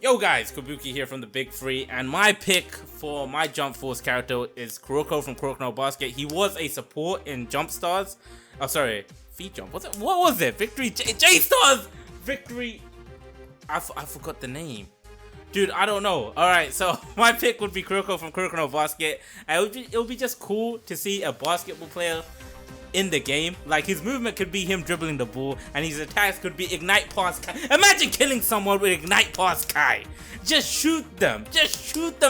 Yo guys, Kabuki here from the Big Three, and my pick for my Jump Force character is Kuroko from Kuroko no Basket. He was a support in Jump Stars. Oh, sorry, Feet Jump. What was it? Victory J-Stars! Victory. I forgot the name. Dude, I don't know. Alright, so my pick would be Kuroko from Kuroko no Basket. And it would be just cool to see a basketball player in the game. Like, his movement could be him dribbling the ball, and his attacks could be Ignite Pass Kai. Imagine killing someone with Ignite Pass Kai. Just shoot them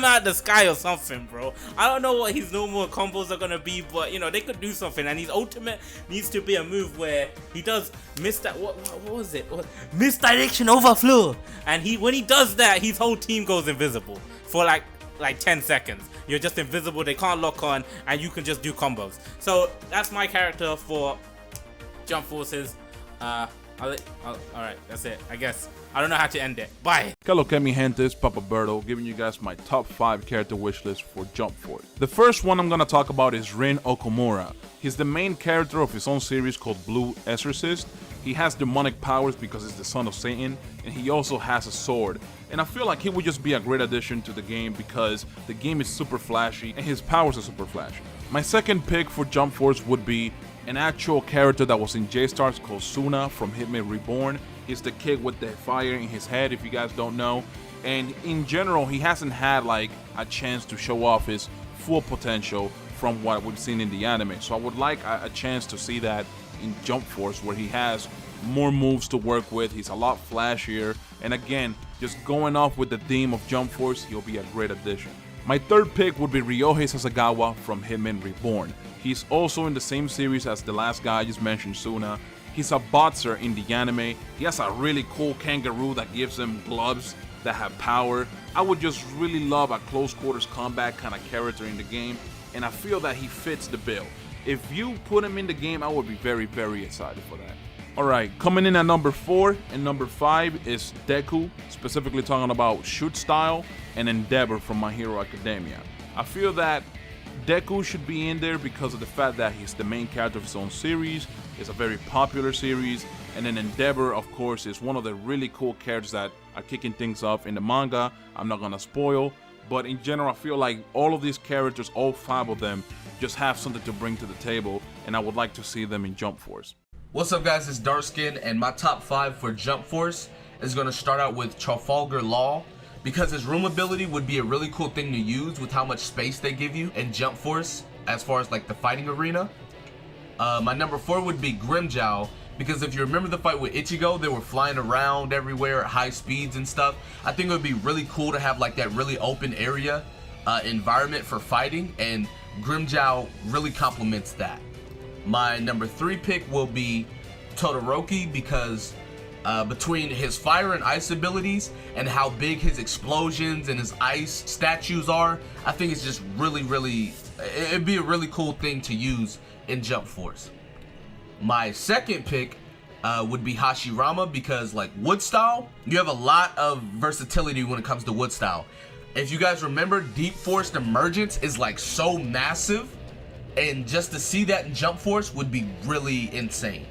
out the sky or something, bro. I don't know what his normal combos are gonna be, but you know, they could do something. And his ultimate needs to be a move where he does what was it? Misdirection overflow. And when he does that, his whole team goes invisible for like 10 seconds. You're just invisible, they can't lock on, and you can just do combos. So that's my character for Jump Forces. Alright, that's it, I guess. I don't know how to end it. Bye! Hello, mi gente, it's Papa Berto, giving you guys my top 5 character wish list for Jump Force. The first one I'm gonna talk about is Rin Okumura. He's the main character of his own series called Blue Exorcist. He has demonic powers because he's the son of Satan, and he also has a sword. And I feel like he would just be a great addition to the game because the game is super flashy and his powers are super flashy. My second pick for Jump Force would be an actual character that was in J-Stars called Suna from Hitman Reborn. He's the kid with the fire in his head, if you guys don't know. And in general, he hasn't had like a chance to show off his full potential from what we've seen in the anime. So I would like a chance to see that in Jump Force, where he has more moves to work with. He's a lot flashier, and again, just going off with the theme of Jump Force, he'll be a great addition. My third pick would be Ryohei Sasagawa from Hitman Reborn. He's also in the same series as the last guy I just mentioned, Suna. He's a boxer in the anime. He has a really cool kangaroo that gives him gloves that have power. I would just really love a close quarters combat kind of character in the game, and I feel that he fits the bill. If you put him in the game, I would be very, very excited for that. Alright, coming in at number 4 and number 5 is Deku, specifically talking about Shoot Style and Endeavor from My Hero Academia. I feel that Deku should be in there because of the fact that he's the main character of his own series. It's a very popular series, and then Endeavor, of course, is one of the really cool characters that are kicking things off in the manga. I'm not gonna spoil, but in general, I feel like all of these characters, all 5 of them, just have something to bring to the table, and I would like to see them in Jump Force. What's up guys, it's Darkskin, and my top 5 for Jump Force is going to start out with Trafalgar Law, because his room ability would be a really cool thing to use with how much space they give you in Jump Force as far as like the fighting arena. My number 4 would be Grimmjow, because if you remember the fight with Ichigo, they were flying around everywhere at high speeds and stuff. I think it would be really cool to have like that really open area environment for fighting, and Grimmjow really complements that. My number 3 pick will be Todoroki, because between his fire and ice abilities and how big his explosions and his ice statues are, I think it's just really, it'd be a really cool thing to use in Jump Force. My second pick would be Hashirama, because like wood style, you have a lot of versatility when it comes to wood style. If you guys remember, Deep Forest Emergence is like so massive, and just to see that in Jump Force would be really insane.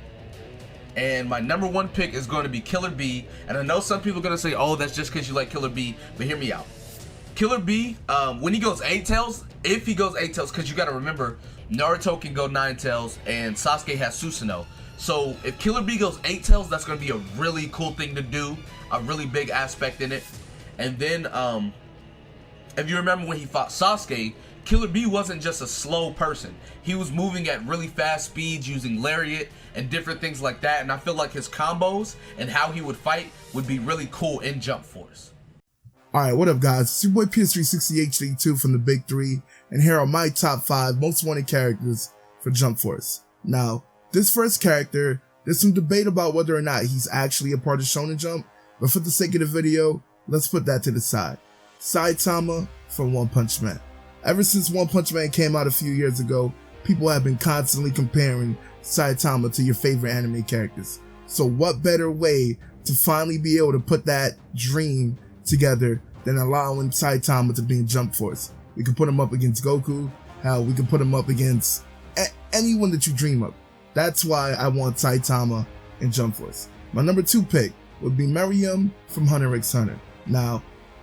And my number 1 pick is going to be Killer Bee, and I know some people are going to say, oh, that's just because you like Killer Bee, but hear me out. Killer Bee, when he goes 8 tails, if he goes 8 tails, because you got to remember, Naruto can go 9 tails, and Sasuke has Susanoo. So if Killer Bee goes 8 tails, that's going to be a really cool thing to do, a really big aspect in it. And then, if you remember when he fought Sasuke, Killer Bee wasn't just a slow person. He was moving at really fast speeds using lariat and different things like that, and I feel like his combos and how he would fight would be really cool in Jump Force. Alright, what up guys? It's your boy PS360HD2 from the Big 3, and here are my top 5 most wanted characters for Jump Force. Now, this first character, there's some debate about whether or not he's actually a part of Shonen Jump, but for the sake of the video, let's put that to the side. Saitama from One Punch Man. Ever since One Punch Man came out a few years ago, people have been constantly comparing Saitama to your favorite anime characters. So what better way to finally be able to put that dream together than allowing Saitama to be in Jump Force? We can put him up against Goku, hell, we can put him up against anyone that you dream of. That's why I want Saitama in Jump Force. My number 2 pick would be Miriam from Hunter x Hunter. Now,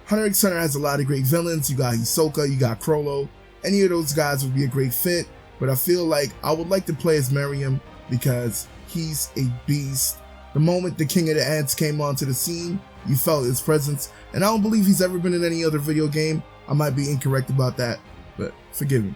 Hunter x Hunter has a lot of great villains. You got Hisoka, you got Chrollo. Any of those guys would be a great fit, but I feel like I would like to play as Miriam because he's a beast. The moment the King of the Ants came onto the scene, you felt his presence, and I don't believe he's ever been in any other video game. I might be incorrect about that, but forgive me.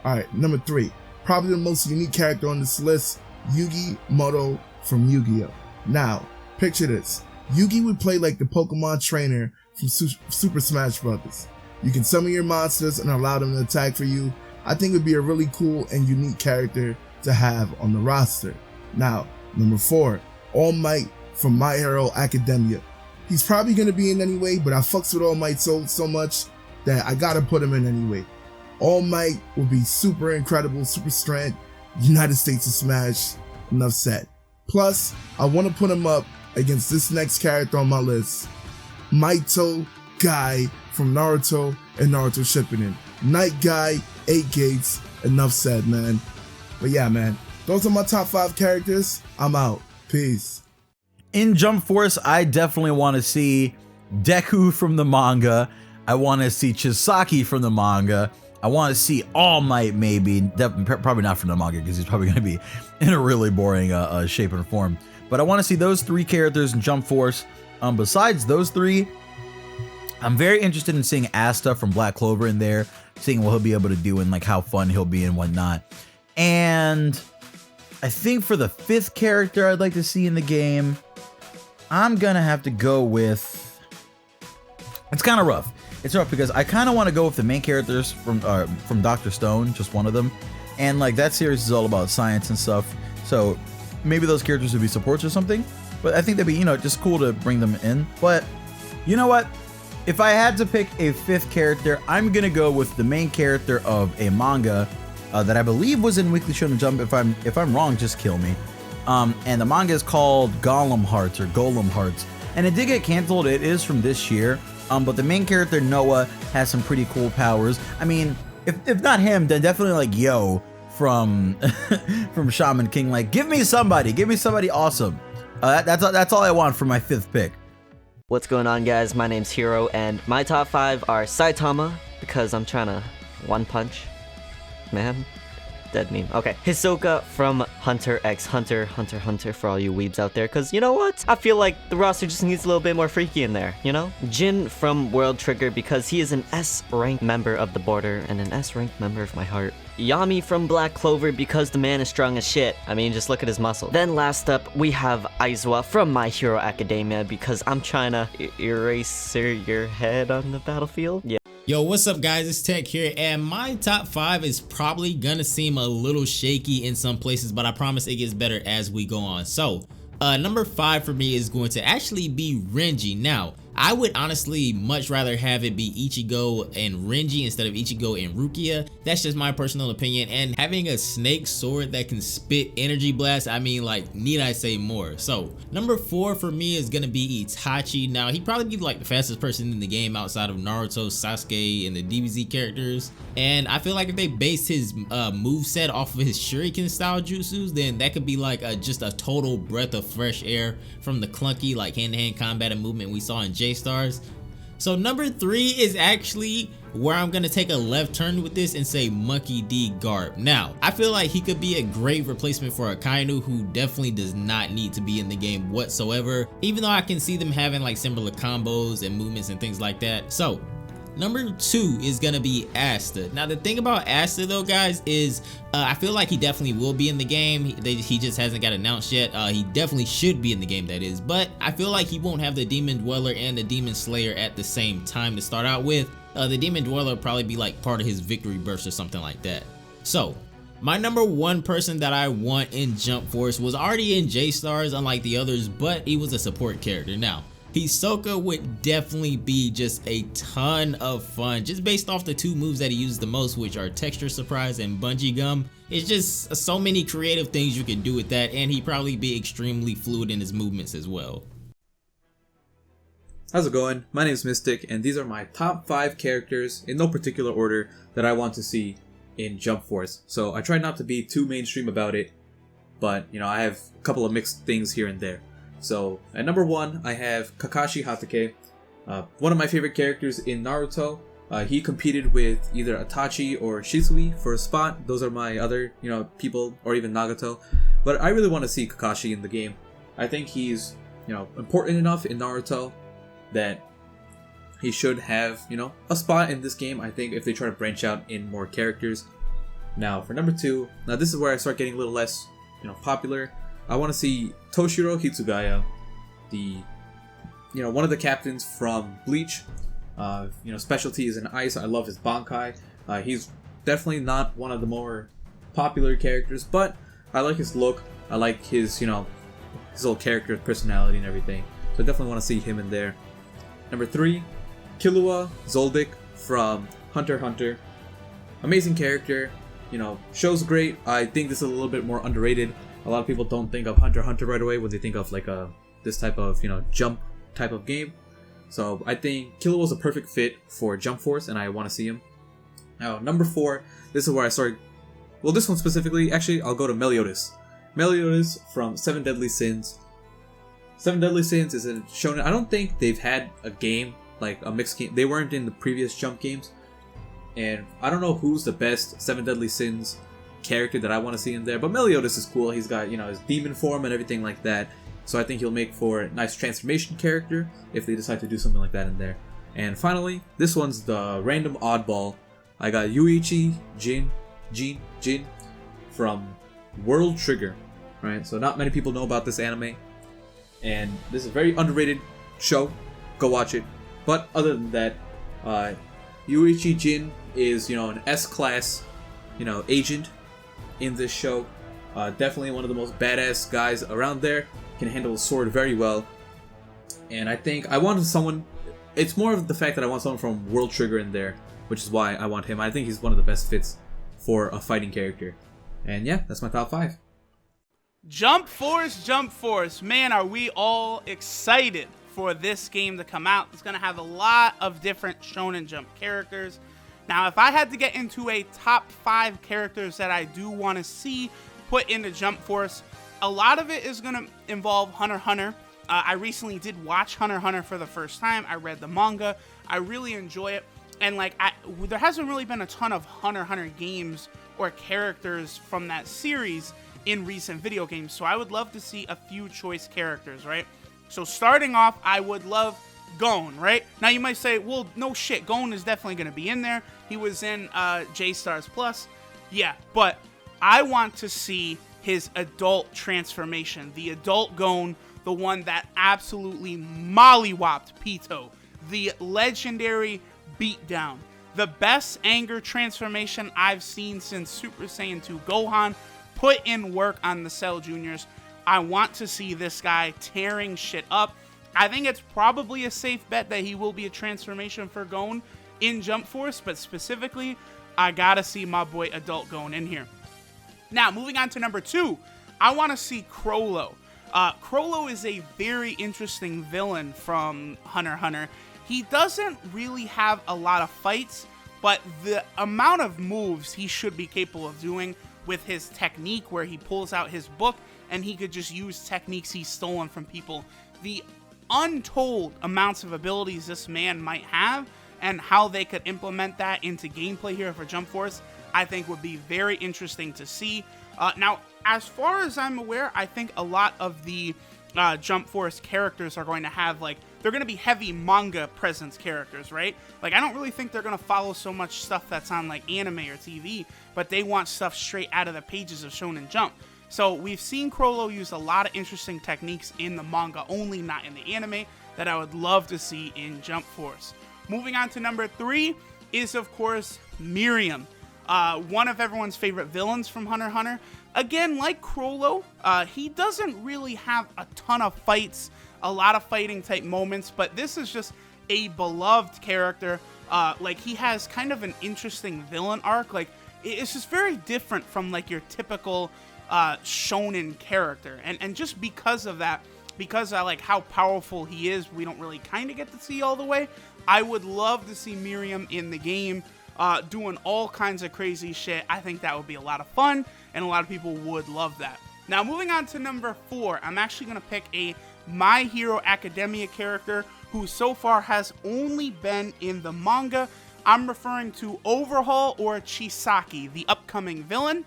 Alright, number 3. Probably the most unique character on this list, Yugi Muto from Yu-Gi-Oh! Now, picture this. Yugi would play like the Pokemon trainer from Super Smash Bros. You can summon your monsters and allow them to attack for you. I think it would be a really cool and unique character to have on the roster. Now, number 4, All Might from My Hero Academia. He's probably going to be in anyway, but I fucks with All Might so much that I gotta put him in anyway. All Might will be super incredible, super strength, United States of Smash, enough said. Plus, I want to put him up against this next character on my list, Maito Guy from Naruto and Naruto Shippuden. Night Guy, 8 Gates, enough said, man. But yeah, man, those are my top 5 characters. I'm out. Peace. In Jump Force, I definitely want to see Deku from the manga. I want to see Chisaki from the manga. I want to see All Might, maybe. Probably not from the manga, because he's probably going to be in a really boring shape and form. But I want to see those 3 characters in Jump Force. Besides those 3, I'm very interested in seeing Asta from Black Clover in there, seeing what he'll be able to do and like how fun he'll be and whatnot. And I think for the 5th character I'd like to see in the game, I'm gonna have to go with. It's kind of rough. It's rough because I kind of want to go with the main characters from Dr. Stone, just one of them, and like that series is all about science and stuff. So maybe those characters would be supports or something. But I think that'd be just cool to bring them in. But you know what? If I had to pick a 5th character, I'm gonna go with the main character of a manga that I believe was in Weekly Shonen Jump. If I'm wrong, just kill me. And the manga is called Golem Hearts, and it did get canceled. It is from this year. But the main character Noah has some pretty cool powers. I mean, if not him, then definitely like Yo from from Shaman King. Like, give me somebody awesome. That's all I want for my 5th pick. What's going on, guys? My name's Hiro, and my top 5 are Saitama, because I'm trying to one punch man. Dead meme. Okay. Hisoka from Hunter x Hunter, Hunter for all you weebs out there, because you know what? I feel like the roster just needs a little bit more freaky in there, you know? Jin from World Trigger, because he is an S-ranked member of the Border and an S-ranked member of my heart. Yami from Black Clover, because the man is strong as shit. I mean, just look at his muscle. Then last up, we have Aizawa from My Hero Academia, because I'm trying to erase your head on the battlefield. Yeah. Yo, what's up, guys? It's Tech here, and my top 5 is probably gonna seem a little shaky in some places, but I promise it gets better as we go on. So, number 5 for me is going to actually be Renji. Now, I would honestly much rather have it be Ichigo and Renji instead of Ichigo and Rukia. That's just my personal opinion, and having a snake sword that can spit energy blasts, I mean, like, need I say more? So, number 4 for me is gonna be Itachi. Now, he'd probably be like the fastest person in the game outside of Naruto, Sasuke, and the DBZ characters. And I feel like if they based his moveset off of his Shuriken style jutsus, then that could be like just a total breath of fresh air from the clunky like hand-to-hand combat and movement we saw in J-Stars. So number 3 is actually where I'm gonna take a left turn with this and say Monkey D. Garp. Now, I feel like he could be a great replacement for Akainu, who definitely does not need to be in the game whatsoever, even though I can see them having like similar combos and movements and things like that. So number 2 is gonna be Asta. Now the thing about Asta though, guys, is I feel like he definitely will be in the game. He just hasn't got announced yet. He definitely should be in the game, that is, but I feel like he won't have the Demon Dweller and the Demon Slayer at the same time to start out with. The Demon Dweller will probably be like part of his victory burst or something like that. So my number 1 person that I want in Jump Force was already in J-Stars, unlike the others, but he was a support character. Now, Hisoka would definitely be just a ton of fun, just based off the 2 moves that he uses the most, which are Texture Surprise and Bungee Gum. It's just so many creative things you can do with that, and he'd probably be extremely fluid in his movements as well. How's it going? My name is Mystic, and these are my top 5 characters, in no particular order, that I want to see in Jump Force. So I try not to be too mainstream about it, but I have a couple of mixed things here and there. So at number 1, I have Kakashi Hatake. One of my favorite characters in Naruto. He competed with either Itachi or Shisui for a spot. Those are my other, people, or even Nagato. But I really want to see Kakashi in the game. I think he's, important enough in Naruto that he should have, a spot in this game. I think if they try to branch out in more characters. Now, for number 2, now this is where I start getting a little less, popular. I want to see Toshiro Hitsugaya, one of the captains from Bleach. Specialty is in ice. I love his Bankai. He's definitely not one of the more popular characters, but I like his look. I like his, his little character personality and everything. So I definitely want to see him in there. Number 3, Killua Zoldyck from Hunter x Hunter. Amazing character. Show's great. I think this is a little bit more underrated. A lot of people don't think of Hunter x Hunter right away when they think of like this type of, jump type of game. So I think Killua was a perfect fit for Jump Force, and I want to see him. Now, number 4, this is where I started. Well, this one specifically, actually, I'll go to Meliodas. Meliodas from 7 Deadly Sins. 7 Deadly Sins is a shonen. I don't think they've had a game, like a mixed game. They weren't in the previous Jump games. And I don't know who's the best 7 Deadly Sins character that I want to see in there, but Meliodas is cool. He's got, his demon form and everything like that. So I think he'll make for a nice transformation character if they decide to do something like that in there. And finally, this one's the random oddball. I got Yuichi Jin from World Trigger. Right? So not many people know about this anime. And this is a very underrated show. Go watch it. But other than that, Yuichi Jin is, an S-class, agent in this show. Definitely one of the most badass guys around there. Can handle a sword very well. And I think I wanted someone. It's more of the fact that I want someone from World Trigger in there, which is why I want him. I think he's one of the best fits for a fighting character. And yeah, that's my top 5. Jump Force. Man, are we all excited for this game to come out. It's going to have a lot of different Shonen Jump characters. Now, if I had to get into a top 5 characters that I do want to see put into Jump Force, a lot of it is going to involve Hunter x Hunter. I recently did watch Hunter x Hunter for the first time. I read the manga. I really enjoy it. And there hasn't really been a ton of Hunter x Hunter games or characters from that series in recent video games. So I would love to see a few choice characters, right? So starting off, I would love Gon, right? Now you might say, well, no shit, Gon is definitely going to be in there. He was in J-Stars Plus. Yeah, but I want to see his adult transformation. The adult Gon, the one that absolutely mollywopped Pito. The legendary beatdown. The best anger transformation I've seen since Super Saiyan 2 Gohan put in work on the Cell Juniors. I want to see this guy tearing shit up. I think it's probably a safe bet that he will be a transformation for Gon in Jump Force, but specifically, I gotta see my boy Adult Gon in here. Now, moving on to number 2, I want to see Chrollo. Chrollo is a very interesting villain from Hunter x Hunter. He doesn't really have a lot of fights, but the amount of moves he should be capable of doing with his technique where he pulls out his book and he could just use techniques he's stolen from people. The untold amounts of abilities this man might have and how they could implement that into gameplay here for Jump Force, I think would be very interesting to see. Now, as far as I'm aware, I think a lot of the Jump Force characters are going to have, they're going to be heavy manga presence characters, right? I don't really think they're going to follow so much stuff that's on, anime or TV, but they want stuff straight out of the pages of Shonen Jump. So we've seen Chrollo use a lot of interesting techniques in the manga only, not in the anime, that I would love to see in Jump Force. Moving on to number 3 is, of course, Miriam. One of everyone's favorite villains from Hunter x Hunter. Again, like Chrollo, he doesn't really have a ton of fights, a lot of fighting type moments, but this is just a beloved character. He has kind of an interesting villain arc. It's just very different from your typical shonen character. And just because of that, because I like how powerful he is, we don't really kind of get to see all the way. I would love to see Miriam in the game doing all kinds of crazy shit. I think that would be a lot of fun, and a lot of people would love that. Now, moving on to number 4, I'm actually going to pick a My Hero Academia character who so far has only been in the manga. I'm referring to Overhaul or Chisaki, the upcoming villain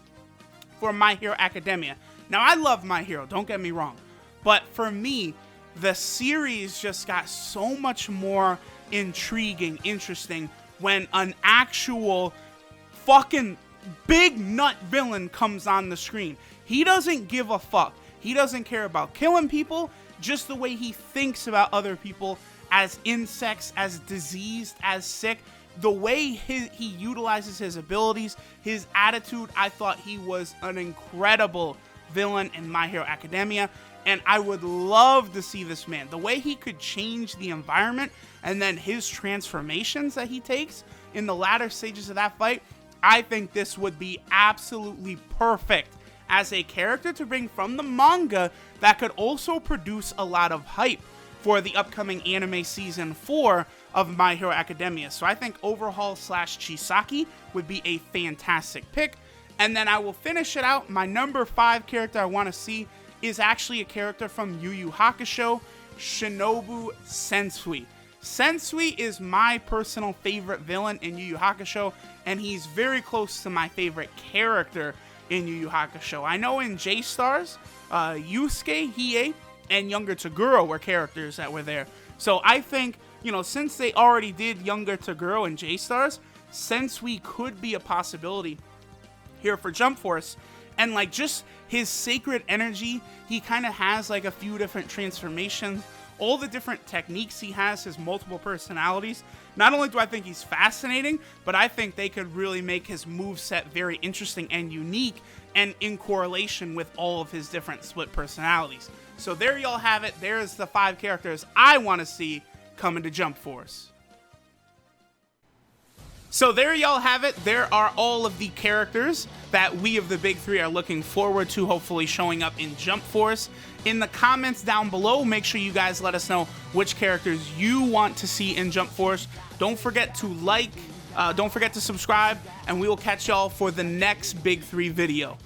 for My Hero Academia. Now, I love My Hero, don't get me wrong, but for me, the series just got so much more intriguing, interesting when an actual fucking big nut villain comes on the screen. He doesn't give a fuck. He doesn't care about killing people, just the way he thinks about other people as insects, as diseased, as sick. The way he utilizes his abilities, his attitude, I thought he was an incredible villain in My Hero Academia, and I would love to see this man. The way he could change the environment, and then his transformations that he takes in the latter stages of that fight, I think this would be absolutely perfect as a character to bring from the manga that could also produce a lot of hype for the upcoming anime season 4 of My Hero Academia. So I think Overhaul / Chisaki would be a fantastic pick. And then I will finish it out. My number 5 character I want to see is actually a character from Yu Yu Hakusho, Shinobu Sensui. Sensui is my personal favorite villain in Yu Yu Hakusho, and he's very close to my favorite character in Yu Yu Hakusho. I know in J-Stars, Yusuke, Hiei, and Younger Toguro were characters that were there. So I think, you know, since they already did Younger Toguro and J-Stars, Sensui could be a possibility here for Jump Force. And like just his sacred energy, he kind of has like a few different transformations, all the different techniques he has, his multiple personalities. Not only do I think he's fascinating, but I think they could really make his moveset very interesting and unique and in correlation with all of his different split personalities. So there y'all have it. There's the 5 characters I want to see coming to Jump Force. So there y'all have it. There are all of the characters that we of the Big Three are looking forward to hopefully showing up in Jump Force. In the comments down below, make sure you guys let us know which characters you want to see in Jump Force. Don't forget to like, don't forget to subscribe, and we will catch y'all for the next Big Three video.